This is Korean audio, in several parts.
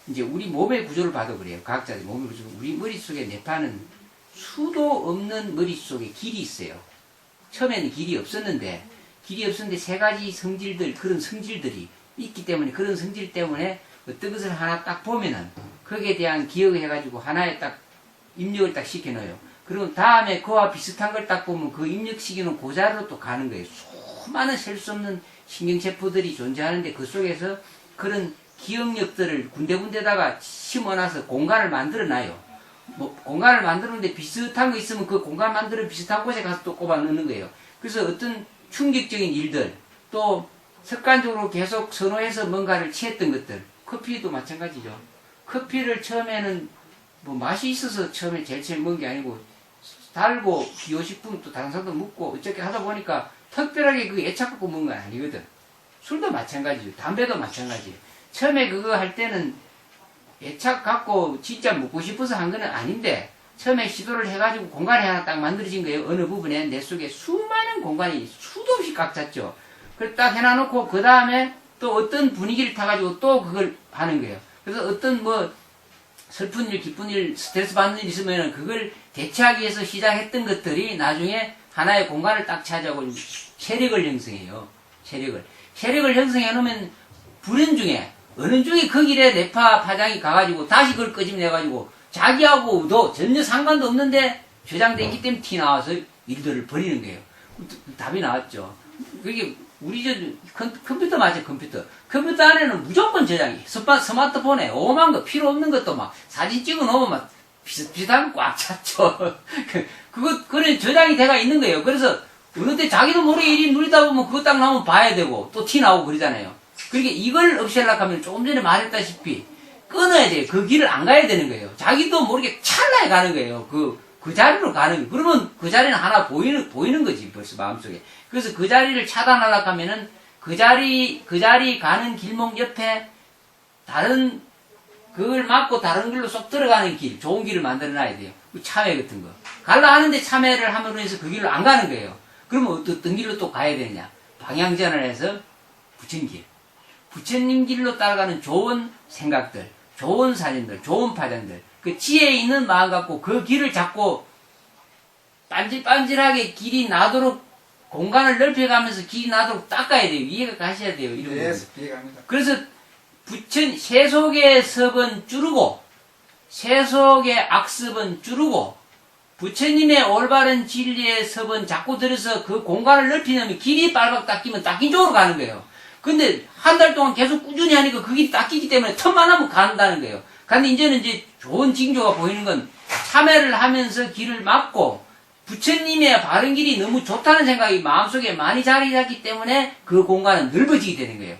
이제 우리 몸의 구조를 봐도 그래요. 과학자들 몸의 구조. 우리 머릿속에 뇌파는 수도 없는 머릿속에 길이 있어요. 처음에는 길이 없었는데 세 가지 성질들, 그런 성질들이 있기 때문에, 그런 성질 때문에 어떤 것을 하나 딱 보면은 거기에 대한 기억을 해가지고 하나에 딱 입력을 딱 시켜놓아요. 그리고 다음에 그와 비슷한 걸 딱 보면 그 입력시키는 그 자리로 또 가는 거예요. 수많은 셀 수 없는 신경세포들이 존재하는데 그 속에서 그런 기억력들을 군데군데다가 심어놔서 공간을 만들어놔요. 뭐 공간을 만드는데 비슷한 거 있으면 그 공간 만드는 비슷한 곳에 가서 또 꼽아 넣는 거예요. 그래서 어떤 충격적인 일들, 또 습관적으로 계속 선호해서 뭔가를 취했던 것들, 커피도 마찬가지죠. 커피를 처음에는 뭐 맛이 있어서 처음에 제일 처음 먹은 게 아니고 달고 기호식품 또 다른 사람도 먹고 어떻게 하다 보니까 특별하게 그 애착 갖고 먹은 건 아니거든. 술도 마찬가지죠. 담배도 마찬가지예요. 처음에 그거 할 때는 애착 갖고 진짜 먹고 싶어서 한 거는 아닌데 처음에 시도를 해가지고 공간이 하나 딱 만들어진 거예요. 어느 부분에 내 속에 수많은 공간이 수도 없이 꽉 찼죠. 그걸 딱 해놔놓고 그 다음에 또 어떤 분위기를 타가지고 또 그걸 하는 거예요. 그래서 어떤 뭐 슬픈 일, 기쁜 일, 스트레스 받는 일 있으면 그걸 대체하기 위해서 시작했던 것들이 나중에 하나의 공간을 딱 차지하고 세력을 형성해요. 세력을 형성해 놓으면 불행 중에 어느 중에 그 길에 뇌파 파장이 가가지고 다시 그걸 끄집내가지고 자기하고도 전혀 상관도 없는데 저장돼 있기 때문에 티 나와서 일들을 벌이는 거예요. 답이 나왔죠. 그게 우리 컴퓨터 맞죠, 컴퓨터 안에는 무조건 저장이. 스마트폰에 오만 거 필요 없는 것도 막 사진 찍어 놓으면 막 비슷비슷한 거 꽉 찼죠. 그런 저장이 돼가 있는 거예요. 그래서 어느 때 자기도 모르게 일이 누리다 보면 그거 딱 나오면 봐야 되고 또 티 나오고 그러잖아요. 그러니까 이걸 없애려고 하면 조금 전에 말했다시피 끊어야 돼요. 그 길을 안 가야 되는 거예요. 자기도 모르게 찰나에 가는 거예요. 그 자리로 가는 거예요. 그러면 그 자리는 하나 보이는 거지, 벌써 마음속에. 그래서 그 자리를 차단하려고 하면은 그 자리 가는 길목 옆에 그걸 막고 다른 길로 쏙 들어가는 길, 좋은 길을 만들어 놔야 돼요. 참외 같은 거. 갈라 하는데 참외를 함으로 해서 그 길로 안 가는 거예요. 그러면 어떤 길로 또 가야 되느냐. 방향전환을 해서 부처님 부처님 길로 따라가는 좋은 생각들, 좋은 사진들, 좋은 파장들, 그 지혜 있는 마음 갖고 그 길을 잡고 빤질빤질하게 길이 나도록 공간을 넓혀가면서 길이 나도록 닦아야 돼요. 이해가 가셔야 돼요. 이런 네, 부분. 이해갑니다. 그래서 세속의 섭은 줄이고 세속의 악습은 줄이고 부처님의 올바른 진리의 섭은 자꾸 들여서 그 공간을 넓히면 길이 빨박 닦이면 닦인 쪽으로 가는 거예요. 근데 한 달 동안 계속 꾸준히 하니까 그 길이 닦이기 때문에 틈만 하면 간다는 거예요. 근데 이제는 이제 좋은 징조가 보이는 건 참회를 하면서 길을 막고 부처님의 바른 길이 너무 좋다는 생각이 마음속에 많이 자리 잡기 때문에 그 공간은 넓어지게 되는 거예요.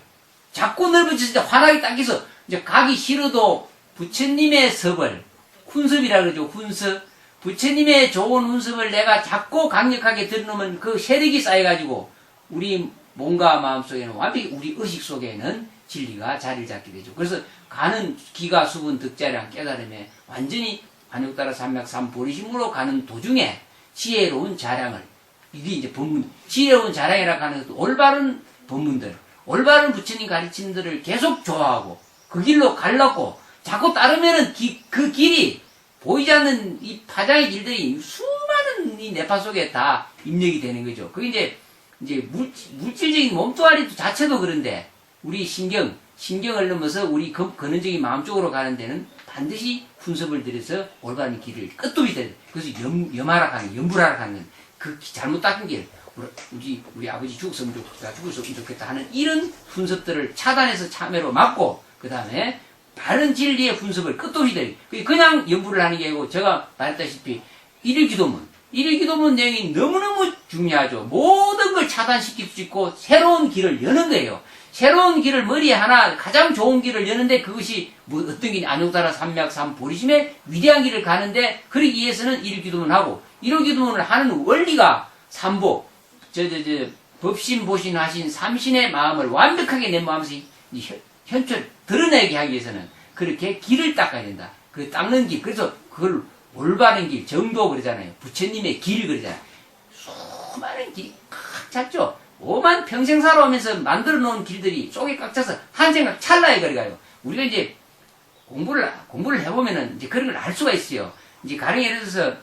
자꾸 넓어졌을 때 환하게 닦여서 이제 가기 싫어도 부처님의 섭을 훈섭이라 그러죠. 훈섭. 부처님의 좋은 훈섭을 내가 자꾸 강력하게 들어놓으면 그 세력이 쌓여가지고 우리 몸과 마음속에는 완벽히 우리 의식 속에는 진리가 자리를 잡게 되죠. 그래서 가는 기가 수분 득자량 깨달음에 완전히 관욕따라 삼맥 삼보리심으로 가는 도중에 지혜로운 자량을 이게 이제 법문 지혜로운 자량이라고 하는 것도 올바른 법문들 올바른 부처님 가르침들을 계속 좋아하고 그 길로 가려고 자꾸 따르면은 그 길이 보이지 않는 이 파장의 길들이 수많은 이 뇌파 속에 다 입력이 되는 거죠. 그게 이제 물질적인 몸뚱아리 자체도 그런데 우리 신경을 넘어서 우리 근원적인 마음 쪽으로 가는 데는 반드시 훈섭을 들여서 올바른 길을 끝도이 돼요. 그래서 염불하락 하는 그 잘못 닦은 길, 우리 아버지 죽었으면 좋겠다 하는 이런 훈섭들을 차단해서 참회로 막고 그 다음에 바른 진리의 훈섭을 끝도이 돼요. 그냥 염불을 하는 게 아니고 제가 말했다시피 일일기도문 내용이 너무너무 중요하죠. 모든 걸 차단시킬 수 있고 새로운 길을 여는 거예요. 새로운 길을 머리에 하나 가장 좋은 길을 여는데 그것이 뭐 어떤 길이 안욕따라 삼맥 삼보리심의 위대한 길을 가는데 그러기 위해서는 일일기도문하고 일일기도문을 하는 원리가 삼보 법신 보신 하신 삼신의 마음을 완벽하게 내 마음에서 현철 드러내게 하기 위해서는 그렇게 길을 닦아야 된다. 그 닦는 길 그래서 그걸 올바른 길, 정도 그러잖아요. 부처님의 길 그러잖아요. 수많은 길이 꽉 찼죠. 오만 평생 살아오면서 만들어 놓은 길들이 속에 꽉 차서 한 생각 찰나에 걸어가요. 우리가 이제 공부를 해보면은 이제 그런 걸 알 수가 있어요. 이제 가령 예를 들어서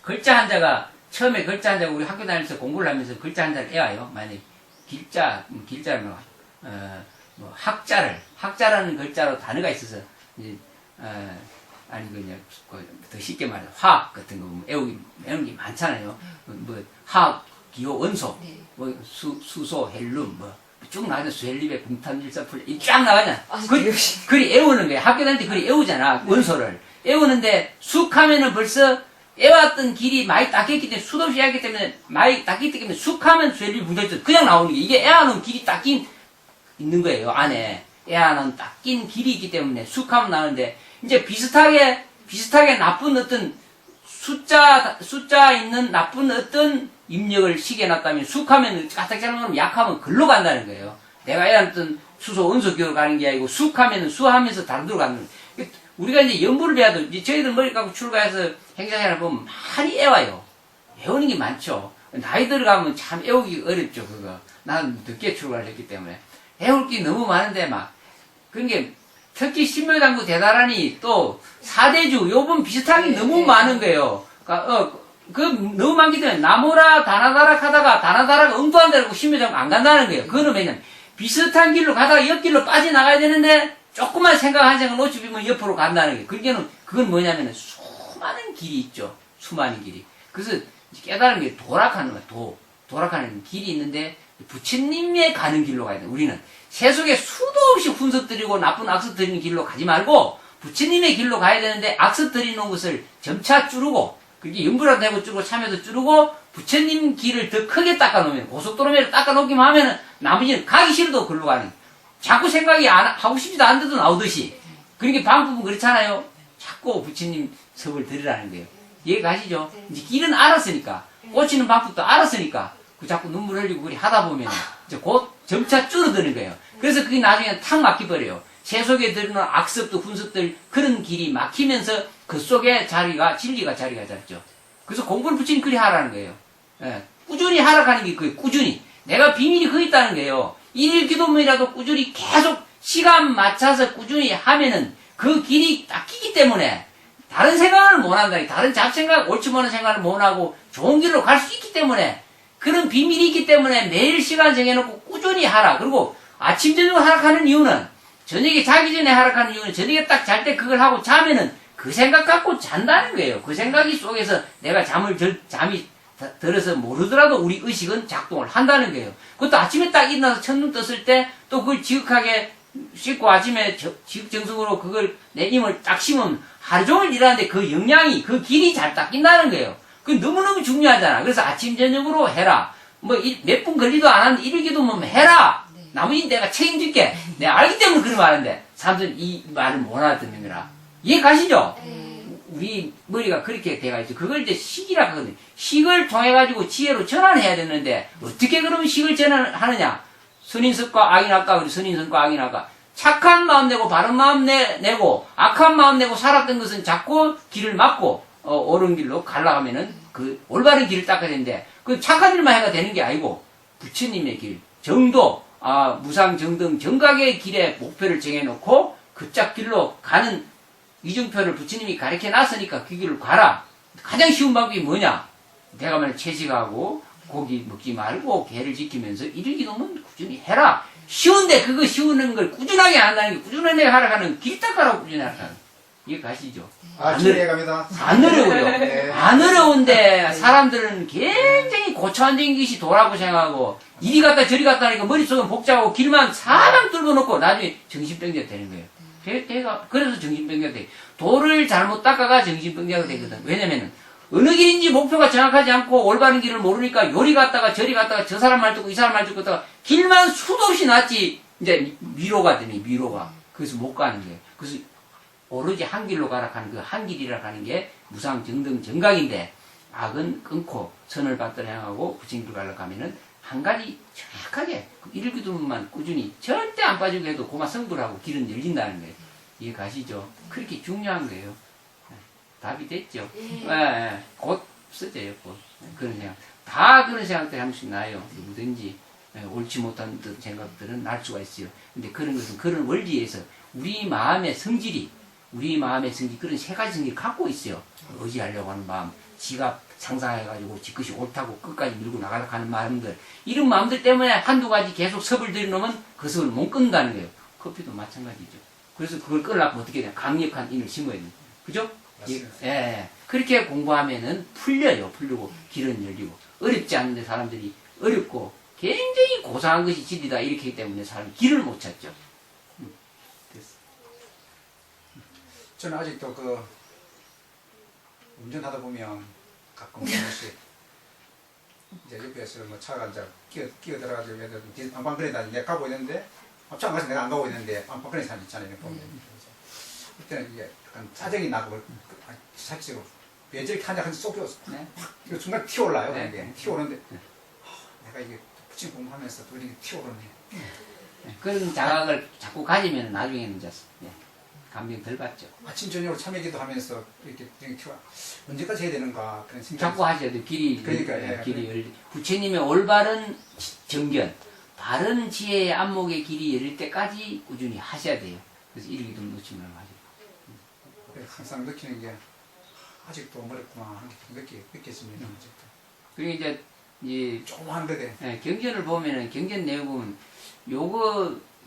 글자 한자가 처음에 글자 한자가 우리 학교 다니면서 공부를 하면서 글자 한자를 외워요. 만약에 길자를 뭐 학자라는 글자로 단어가 있어서 이제 아니 그냥 더 쉽게 말해 화학 같은 거 외우는 게 많잖아요. 뭐 화학 기호 원소 네. 뭐 수소 헬륨 뭐 쭉 나가잖아. 수헬립에 금탄질서풀 쫙 나가잖아. 그리 외우는 거야. 학교 다닐 때 그리 외우잖아. 원소를 외우는데 숙하면은 벌써 외웠던 길이 많이 닦였기 때문에 수도 없이 하기 때문에 많이 닦였기 때문에 숙하면 수헬립이 묻어있어. 그냥 나오는 게 이게 애하는 길이 닦인 있는 거예요. 안에 애하는 닦인 길이 있기 때문에 숙하면 나오는데 이제 비슷하게 나쁜 어떤 숫자 있는 나쁜 어떤 입력을 시켜놨다면 숙하면 까딱하면 약하면 글로 간다는 거예요. 내가 애한던 수소 원소 기호로 가는 게 아니고 숙하면 수하면서 다른 데로 가는 거예요. 우리가 이제 연부를 배워도 이제 저희들 머리 깎고 출가해서 행사생활 보면 많이 외워요. 외우는 게 많죠. 나이 들어가면 참 외우기 어렵죠. 그거 나는 늦게 출가를 했기 때문에 외울 게 너무 많은데 막 그런 게 특히 신묘당부 대다라니 또 사대주 요번 비슷한 게 너무 많은 거예요. 그러니까 그 너무 많기 때문에 나무라 다나다락 하다가 다나다락 엉뚱한 데로 신묘당부 안 간다는 거예요. 그거는 왜냐면 비슷한 길로 가다가 옆길로 빠져나가야 되는데 조금만 한 생각 놓치면 옆으로 간다는 거예요. 그건 뭐냐면 수많은 길이 있죠. 수많은 길이. 그래서 깨달은 게 도락하는 거야. 도락하는 길이 있는데 부처님에 가는 길로 가야 돼. 우리는 세속에 수도 없이 훈석 드리고 나쁜 악습 드리는 길로 가지 말고 부처님의 길로 가야 되는데 악습 드리는 것을 점차 줄이고 그렇게 연부라도 되고 줄이고 참여도 줄이고 부처님 길을 더 크게 닦아놓으면 고속도로를 닦아놓기만 하면 나머지는 가기 싫어도 글로 가는 자꾸 생각이 하고 싶지도 않은데도 나오듯이 그러니까 방법은 그렇잖아요. 자꾸 부처님 섭을 드리라는 거예요. 이해 가시죠? 이제 길은 알았으니까 꽂히는 방법도 알았으니까 그 자꾸 눈물 흘리고 그리 하다 보면 이제 곧 점차 줄어드는 거예요. 그래서 그게 나중에 탁 막혀버려요. 세속에 들어오는 악습도 훈습들 그런 길이 막히면서 그 속에 진리가 자리가 잡죠. 그래서 공부를 부처님 그리 하라는 거예요. 예. 꾸준히 하라고 게 그게 꾸준히. 내가 비밀이 그 있다는 거예요. 일일 기도문이라도 꾸준히 계속 시간 맞춰서 꾸준히 하면은 그 길이 닦이기 때문에 다른 생각을 못 한다. 다른 잡생각, 옳지 못한 생각을 못 하고 좋은 길로 갈 수 있기 때문에 그런 비밀이 있기 때문에 매일 시간 정해놓고 꾸준히 하라. 그리고 아침, 저녁 하락하는 이유는 저녁에 자기 전에 하락하는 이유는 저녁에 딱 잘 때 그걸 하고 자면은 그 생각 갖고 잔다는 거예요. 그 생각이 속에서 내가 잠이 들어서 모르더라도 우리 의식은 작동을 한다는 거예요. 그것도 아침에 딱 일어나서 첫눈 떴을 때 또 그걸 지극하게 씻고 아침에 지극정성으로 그걸 내 힘을 딱 심으면 하루 종일 일하는데 그 영향이 그 길이 잘 닦인다는 거예요. 그 너무너무 중요하잖아. 그래서 아침 저녁으로 해라. 뭐 몇 분 걸리도 안 하는데 일기도면 해라. 나머지 내가 책임질게. 내가 알기 때문에 그런 말인데 사람들은 이 말을 못 알아듣는 거라. 이해 가시죠? 우리 머리가 그렇게 돼가지고 그걸 이제 식이라 하거든요. 식을 통해 가지고 지혜로 전환해야 되는데 어떻게 그러면 식을 전환하느냐? 선인습과 악인학과 우리 선인선과 악인학과 착한 마음 내고 바른 마음 내고 악한 마음 내고 살았던 것은 자꾸 길을 막고 옳은 길로 가려가면은 그 올바른 길을 닦아야 되는데 그 착한 일만 해가 되는 게 아니고 부처님의 길 정도 무상 정등 정각의 길에 목표를 정해놓고 그 짝 길로 가는 이중표를 부처님이 가르쳐 놨으니까 그 길로 가라. 가장 쉬운 방법이 뭐냐? 내가 만약 채식하고 고기 먹지 말고 개를 지키면서 일일기도문 꾸준히 해라. 쉬운데 그거 쉬우는 걸 꾸준하게 한다는 게 꾸준하게 하라가는 길 닦아라고 꾸준히 하라는 이해 가시죠? 이해갑니다. 안 어려워요. 네. 안 어려운데 사람들은 굉장히 고차원적인 것이 도라고 생각하고 이리 갔다 저리 갔다 하니까 머릿속은 복잡하고 길만 사방 뚫어놓고 나중에 정신병자가 되는 거예요. 그래서 정신병자가 돼. 도를 잘못 닦아가 정신병자가 되거든. 왜냐면은 어느 길인지 목표가 정확하지 않고 올바른 길을 모르니까 요리 갔다가 저리 갔다가 저 사람 말 듣고 이 사람 말 듣고 있다가 길만 수도 없이 났지 이제 미로가 되네. 미로가. 그래서 못 가는 거예요. 그래서 오로지 한 길로 가라 하는 그 한 길이라 하는 게 무상 정등 정각인데 악은 끊고 선을 받들어 향하고 부처님을 가려고 하면은 한 가지 정확하게 일기도문만 꾸준히 절대 안 빠지고 해도 고마 성불하고 길은 열린다는 거예요. 이해 가시죠? 그렇게 중요한 거예요. 답이 됐죠? 곧 쓰져요. 곧. 그런 생각. 다 그런 생각들이 한 번씩 나요. 누구든지 옳지 못한 생각들은 날 수가 있어요. 근데 그런 것은 그런 원리에서 우리 마음의 성질이 그런 세 가지 성질을 갖고 있어요. 의지하려고 하는 마음, 지가 상상해가지고 지 것이 옳다고 끝까지 밀고 나가려고 하는 마음들, 이런 마음들 때문에 한두 가지 계속 섭을 들여놓으면 그 섭을 못 끊는다는 거예요. 커피도 마찬가지죠. 그래서 그걸 끌려면 어떻게 돼요? 강력한 인을 심어야 돼요. 그죠? 예. 그렇게 공부하면은 풀리고 길은 열리고, 어렵지 않은데 사람들이 어렵고 굉장히 고상한 것이 진리다 이렇게 하기 때문에 사람이 길을 못 찾죠. 됐어. 저는 아직도 그 운전하다 보면 가끔 한 번씩 이제 옆에서 뭐 차가 이제 끼어 들어가지고 뒤에 빵빵거리다 내가 가고 있는데 앞차 안 가서 내가 안 가고 있는데 빵빵거리는 사람 있잖아요. 보면 그때는 이제 약간 짜증이 나고 사치고 배절이 타냐 쏙 네. 이거 중간 튀어올라요. 네. 네. 튀어오르는데 내가 이게 부침 공부하면서 돌리게 튀어오르네. 그런 자각을 자꾸 가지면 나중에는 이제 감명 덜 받죠. 아침 저녁으로 참여기도 하면서 이렇게 튀어 언제까지 해야 되는가 그런 생각이 자꾸 하셔야 돼요. 길이 그러니까, 길이 열리. 부처님의 올바른 정견, 바른 지혜의 안목의 길이 열릴 때까지 꾸준히 하셔야 돼요. 그래서 일기도 놓치면 하죠. 항상 느끼는 게 아직도 멀었구나 하는 게 느껴집니다. 아직도. 그리고 이제 조그만 거대. 경전을 보면은 경전 내용 보면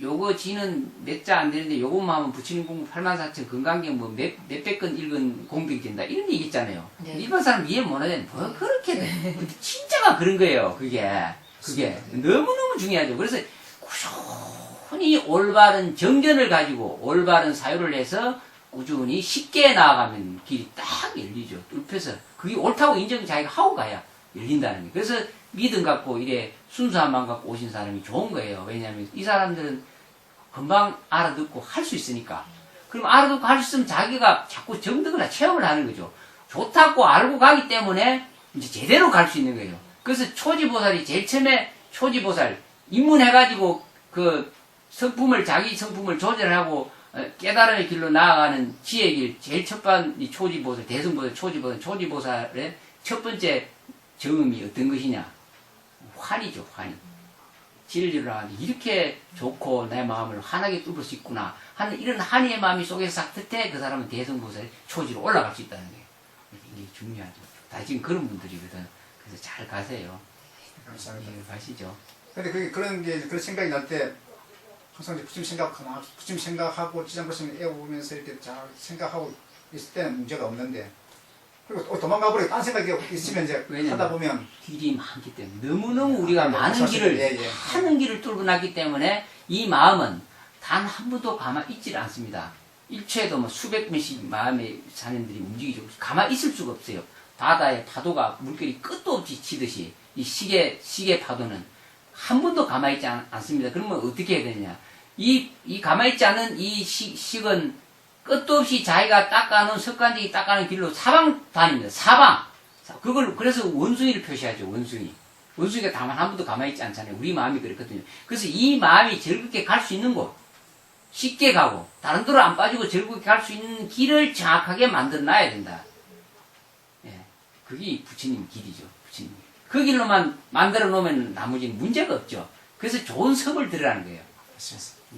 요거 지는 몇 자 안 되는데 요것만 하면 부처님 공부 84,000 건강경 뭐 몇백 건 읽은 공덕이 된다 이런 얘기 있잖아요. 네. 일반 사람 이해 못 하잖아요. 뭐 그렇게 돼. 근데 진짜가 그런 거예요. 그게 너무너무 중요하죠. 그래서 꾸준히 올바른 정견을 가지고 올바른 사유를 해서 꾸준히 쉽게 나아가면 길이 딱 열리죠. 뚫혀서 그게 옳다고 인정 자기가 하고 가야 열린다는 거예요. 그래서 믿음 갖고 이래 순수한 마음 갖고 오신 사람이 좋은 거예요. 왜냐하면 이 사람들은 금방 알아듣고 할 수 있으니까. 그럼 알아듣고 할 수 있으면 자기가 자꾸 정득이나 체험을 하는 거죠. 좋다고 알고 가기 때문에 이제 제대로 갈 수 있는 거예요. 그래서 초지보살이 제일 처음에 초지보살 입문해가지고 그 자기 성품을 조절하고 깨달음의 길로 나아가는 지혜의 길, 제일 첫번 이 초지보살, 대승보살, 초지보살의 첫 번째 정음이 어떤 것이냐? 환이죠, 환이. 진리를 하니 이렇게 좋고 내 마음을 환하게 뚫을 수 있구나 하는 이런 환희의 마음이 속에서 싹 뜰 때 그 사람은 대승보살의 초지로 올라갈 수 있다는 거예요. 이게 중요하죠. 다 지금 그런 분들이거든. 그래서 잘 가세요. 감사합니다. 가시죠. 근데 그런 생각이 날 때 항상 이제 부침 생각하고 지장보시면 애우면서 이렇게 잘 생각하고 있을 때는 문제가 없는데 그리고 도망가 버리고 딴 생각이 있으면 이제 하다 보면 길이 많기 때문에 너무너무 우리가 많은 길을 예. 많은 길을 뚫고 났기 때문에 이 마음은 단 한 번도 가만히 있질 않습니다. 일초에도 뭐 수백 명씩 마음의 사람들이 움직이죠. 가만히 있을 수가 없어요. 바다의 파도가 물결이 끝도 없이 치듯이 이 시계 파도는 한 번도 가만히 있지 않습니다. 그러면 어떻게 해야 되느냐? 이 가만히 있지 않은 이 식은 끝도 없이 자기가 닦아놓은 습관적이 닦아놓은 길로 사방 다닙니다. 사방. 그래서 원숭이를 표시하죠. 원숭이가 다만 한 번도 가만히 있지 않잖아요. 우리 마음이 그렇거든요. 그래서 이 마음이 즐겁게 갈 수 있는 곳, 쉽게 가고 다른 데로 안 빠지고 즐겁게 갈 수 있는 길을 정확하게 만들어 놔야 된다. 그게 부처님 길이죠. 부처님. 그 길로만 만들어 놓으면 나머지는 문제가 없죠. 그래서 좋은 섭을 들으라는 거예요.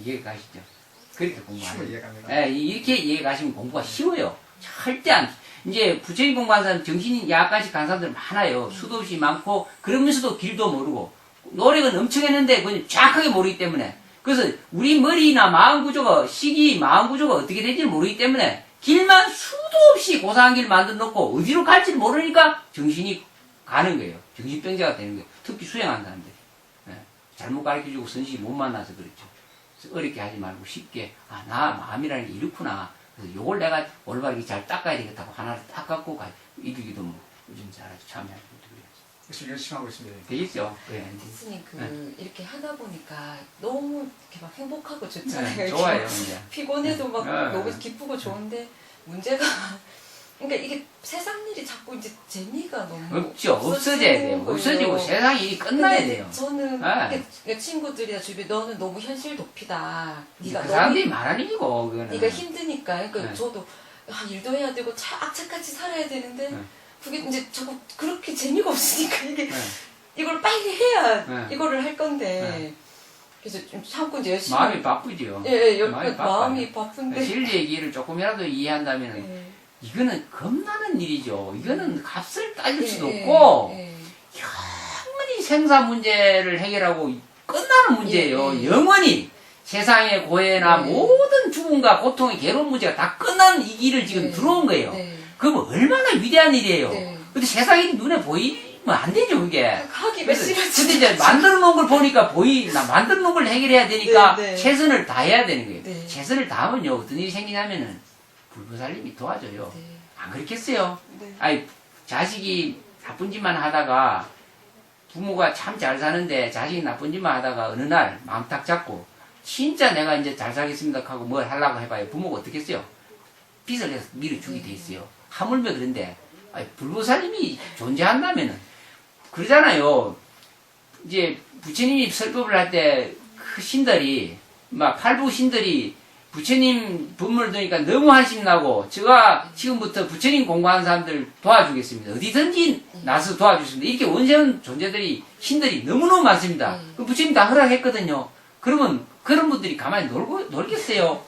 이해 가시죠? 그렇게 공부하는. 이렇게 이해 가시면 공부가 쉬워요. 절대 안. 이제 부처님 공부하는 사람 정신이 약간씩 간 사람들 많아요. 수도 없이 많고 그러면서도 길도 모르고 노력은 엄청 했는데 그건 정확하게 모르기 때문에. 그래서 우리 머리나 마음 구조가 마음 구조가 어떻게 될지 모르기 때문에 길만 수도 없이 고상한 길 만들어 놓고 어디로 갈지 모르니까 정신이 가는 거예요. 정신병자가 되는 거예요. 특히 수행하는 사람들. 잘못 가르쳐주고 선식이 못 만나서 그렇죠. 그래서 어렵게 하지 말고 쉽게 나 마음이라는 게 이렇구나. 그래서 요걸 내가 올바르게 잘 닦아야 되겠다고 하나를 딱 갖고 이두기도 뭐 요즘 잘하죠. 참여하고 그래야지. 열심히 하고 있습니다. 되겠죠. 스님 이렇게 하다 보니까 너무 이렇게 막 행복하고 좋잖아요. 좋아요. 이제. 피곤해도 막 너무 기쁘고 좋은데 문제가 그러니까 이게 세상 일이 자꾸 이제 재미가 너무 없죠. 없어져야 돼요. 거예요. 없어지고 세상 일이 끝나야 돼요. 저는 이게 친구들이나 주변 너는 너무 현실 도피다. 네가 그 사람들이 말하는 이고 그거는. 네가 힘드니까. 그러니까 네. 저도 일도 해야 되고 악착같이 살아야 되는데 그게 이제 자꾸 그렇게 재미가 없으니까 이게 이걸 빨리 해야 네. 이거를 할 건데 네. 그래서 좀 참고 이제 열심히 마음이 바쁘죠. 예, 예, 마음이 마음이 바빠요. 바쁜데 진리 얘기를 조금이라도 이해한다면 예, 이거는 겁나는 일이죠. 이거는 값을 따질 수도 예, 없고 예, 예. 영원히 생사 문제를 해결하고 끝나는 문제예요. 예, 예. 영원히 세상의 고해나 예. 모든 죽음과 고통의 괴로운 문제가 다 끝난 이 길을 지금 네. 들어온 거예요. 네. 그럼 얼마나 위대한 일이에요. 네. 근데 세상이 눈에 보이면 안 되죠, 그게. 하기 그래서 몇시간 근데 이제 만들어 놓은 걸 보니까 만들어 놓은 걸 해결해야 되니까 네, 네. 최선을 다해야 되는 거예요. 네. 최선을 다하면요, 어떤 일이 생기냐면은 불보살님이 도와줘요. 네. 안 그렇겠어요? 네. 아니, 자식이 나쁜 짓만 하다가 부모가 참 잘 사는데 자식이 나쁜 짓만 하다가 어느 날 마음 딱 잡고 진짜 내가 이제 잘 살겠습니다 하고 뭘 하려고 해봐요. 부모가 어떻게 했어요? 빚을 내서 밀어주게 돼 있어요. 하물며 그런데 아니, 불보살님이 존재한다면은 그러잖아요. 이제 부처님이 설법을 할 때 그 신들이 막 팔부 신들이 부처님 법문을 들으니까 너무 한심나고 제가 지금부터 부처님 공부하는 사람들 도와주겠습니다. 어디든지 나서 도와주십니다. 이렇게 원세훈 존재들이 신들이 너무너무 많습니다. 그 부처님 다 허락했거든요. 그러면 그런 분들이 가만히 놀겠어요?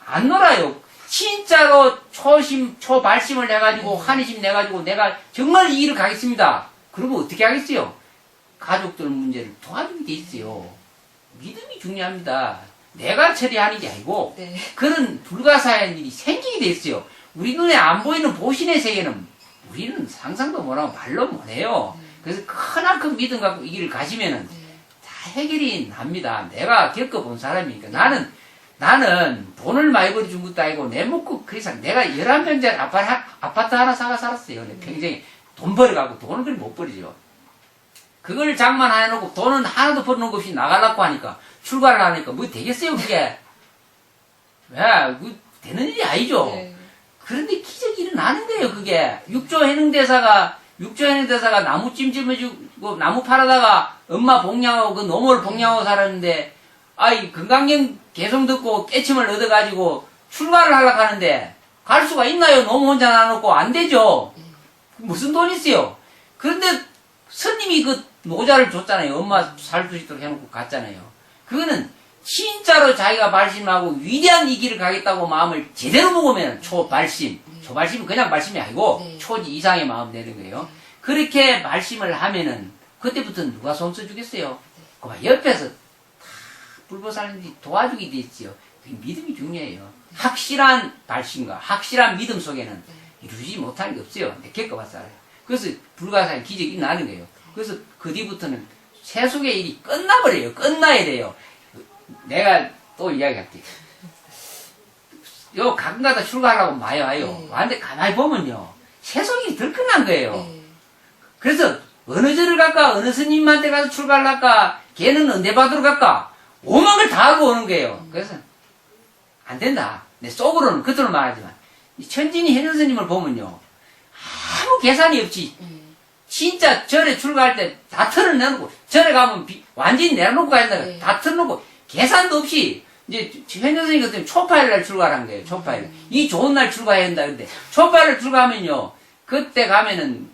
안 놀아요. 진짜로 초발심을 내가지고 한의심 내가지고 내가 정말 이 길을 가겠습니다. 그러면 어떻게 하겠어요? 가족들 문제를 도와주게 돼 있어요. 믿음이 중요합니다. 내가 처리하는 게 아니고 네. 그런 불가사의한 일이 생기게 돼 있어요. 우리 눈에 안 보이는 보신의 세계는 우리는 상상도 못하고 말로 못해요. 그래서 크나큰 믿음 갖고 이 길을 가시면은 다 해결이 납니다. 내가 겪어본 사람이니까 나는 돈을 많이 벌어준 것도 아니고 내 먹고 그 이상 내가 11평짜리 아파트 하나 사가 살았어요. 내 평생에 돈 벌어가고 돈을 그리 못 벌이죠. 그걸 장만해놓고 돈은 하나도 벌어놓은 것 없이 나가려고 하니까 출가를 하니까 뭐 되겠어요 그게. 왜? 그 되는 일이 아니죠. 네. 그런데 기적이 일어나는 거예요 그게. 육조 해능대사가 나무 찜질해주고 나무 팔아다가 엄마 복양하고 그 노모를 복양하고 살았는데 아이 건강경 개성 듣고 깨침을 얻어가지고 출가를 하려고 하는데 갈 수가 있나요? 노모 혼자 놔놓고 안 되죠. 무슨 돈이 있어요. 그런데 스님이 그 노자를 줬잖아요. 엄마 살 수 있도록 해놓고 갔잖아요. 그거는 진짜로 자기가 발심하고 위대한 이 길을 가겠다고 마음을 제대로 먹으면 초발심은 그냥 발심이 아니고 네. 초지 이상의 마음 되는 거예요. 그렇게 발심을 하면은 그때부터 누가 손 써주겠어요? 그만 옆에서 다 불보살님들이 도와주게 돼 있지요. 믿음이 중요해요. 확실한 발심과 확실한 믿음 속에는 이루지 못하는 게 없어요. 내가 겪어봤어요. 그래서 불가사의 기적이 나는 거예요. 그래서 그 뒤부터는 세속의 일이 끝나버려요. 끝나야 돼요. 내가 또 이야기할게요. 요 가끔가다 출가하려고 많이 와요. 왔는데 가만히 보면요. 세속이 덜 끝난 거예요. 네. 그래서 어느 절을 갈까? 어느 스님한테 가서 출가를 할까? 걔는 언제 받으러 갈까? 오만 걸 다 하고 오는 거예요. 그래서 안 된다. 내 속으로는 그토록 말하지만 이 천진이 해전 스님을 보면요. 아무 계산이 없이 진짜 절에 출가할 때 다 털어내놓고 절에 가면 완전히 내려놓고 가야 된다. 네. 다 털어놓고 계산도 없이 이제 현전 스님 같은 경우는 초파일 날 출가를 한 거예요. 초파일. 이 좋은 날 출가해야 된다. 근데 초파일 날 출가하면요. 그때 가면은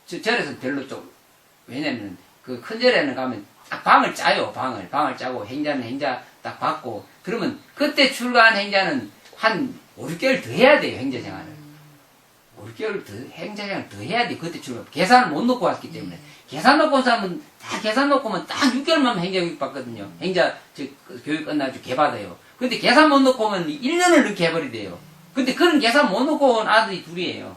절에서 별로 좀 왜냐면 그 큰 절에는 가면 딱 방을 짜요. 방을 짜고 행자는 행자 딱 받고 그러면 그때 출가한 행자는 한 5, 6개월 더 해야 돼요. 행자 생활을. 5, 6개월 더 행자생활 더 해야 돼. 그때 출가. 계산을 못 놓고 왔기 때문에. 계산 놓고 온 사람은 다 계산 놓고 오면 딱 6개월만 행자교육 받거든요. 행자 교육 끝나고 개받아요. 근데 계산 못 놓고 오면 1년을 늦게 해버리대요. 근데 그런 계산 못 놓고 온 아들이 둘이에요.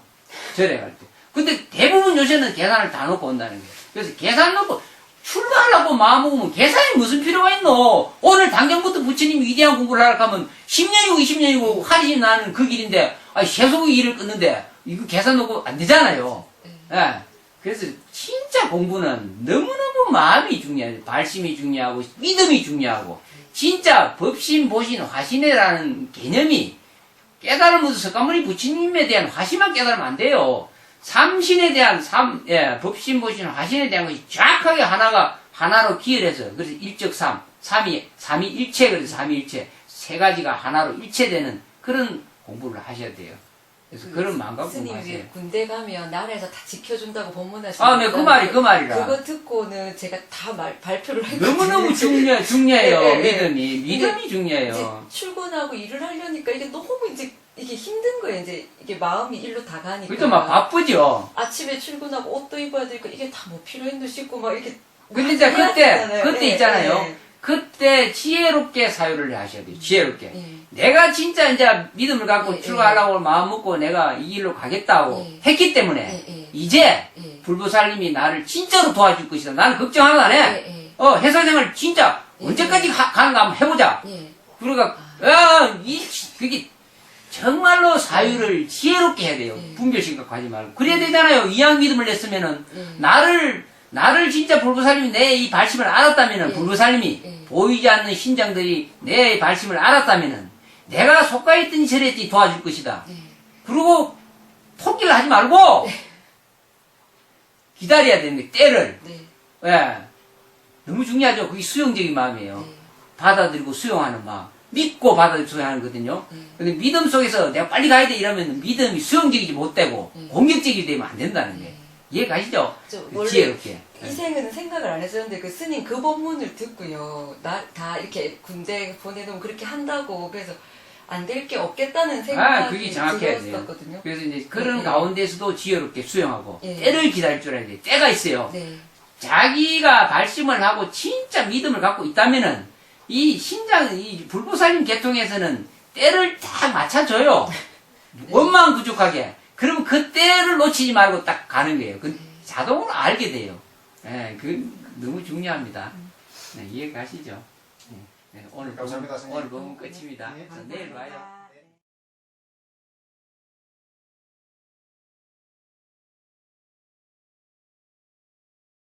절에 갈 때. 근데 대부분 요새는 계산을 다 놓고 온다는 거예요. 그래서 계산 놓고 출가하려고 마음먹으면 계산이 무슨 필요가 있노? 오늘 당장부터 부처님이 위대한 공부를 하려고 하면 10년이고 20년이고 한이 나는 그 길인데 세속의 일을 끊는데 이거 계산 놓고 안 되잖아요. 예. 그래서 진짜 공부는 너무너무 마음이 중요해요. 발심이 중요하고 믿음이 중요하고 진짜 법신, 보신, 화신이라는 개념이 깨달으면서 석가모니 부처님에 대한 화신만 깨달으면 안 돼요. 삼신에 대한 법신, 보신, 화신에 대한 것이 정확하게 하나로 기혈해서 그래서 일적삼, 삼위일체 그래서 삼위일체 세 가지가 하나로 일체되는 그런 공부를 하셔야 돼요. 그래서 그런 마음 갖고 스님 마세요. 이제 군대 가면 나라에서 다 지켜준다고 법문하시는 아, 네, 그 말이라. 그거 듣고는 제가 다 발표를 했거든요. 너무너무 중요해요. 네, 네, 믿음이. 믿음이 중요해요. 이제 출근하고 일을 하려니까 이게 너무 이제 이게 힘든 거예요. 이제 이게 마음이 일로 다 가니까. 그래도 막 바쁘죠. 아침에 출근하고 옷도 입어야 되니까 이게 다 뭐 필요했는데 싶고 막 이렇게. 근데 이제 해야 되잖아요. 그때 예, 있잖아요. 예, 그때 지혜롭게 사유를 하셔야 돼요. 지혜롭게. 예. 내가 진짜 이제 믿음을 갖고 예, 출가하려고 마음 먹고 내가 이 길로 가겠다고 예. 했기 때문에 예, 예. 이제 예. 불보살님이 나를 진짜로 도와줄 것이다. 나는 걱정 하나도 안 해. 예, 예. 회사생활 진짜 예, 언제까지 가는가 한번 해보자. 예. 그러니까 그게 정말로 사유를 지혜롭게 해야 돼요. 예. 분별 심각하지 말고. 그래야 되잖아요. 이왕 믿음을 냈으면은 예. 나를 진짜 불보살님이 내 이 발심을 알았다면은 예. 불보살님이 예. 보이지 않는 신장들이 내 발심을 알았다면은 내가 속가있더니 저랬지 도와줄 것이다. 예. 그리고 포기를 하지 말고 기다려야 되는 게 때를. 네. 예. 너무 중요하죠. 그게 수용적인 마음이에요. 네. 받아들이고 수용하는 마음. 믿고 받아들이고 수용하는 거거든요. 근데 믿음 속에서 내가 빨리 가야 돼 이러면 믿음이 수용적이지 못되고 공격적이 되면 안 된다는 게. 이해 가시죠? 원래 지혜롭게. 이 생은 생각을 안 했었는데 그 스님 그 법문을 듣고요. 다 이렇게 군대 보내놓으면 그렇게 한다고 그래서 안 될 게 없겠다는 생각이 그게 정확해야 돼요. 들었었거든요. 그래서 이제 그런 네. 가운데서도 지혜롭게 수용하고 예. 때를 기다릴 줄 알아야 돼. 때가 있어요. 네. 자기가 발심을 하고 진짜 믿음을 갖고 있다면은 이 불보살님 계통에서는 때를 딱 맞춰줘요. 원망 부족하게. 그러면 그 때를 놓치지 말고 딱 가는 거예요. 그 자동으로 알게 돼요. 예, 그 너무 중요합니다. 네, 이해 가시죠? 네, 오늘 감사합니다, 오늘 보면 끝입니다. 네. 내일 와요.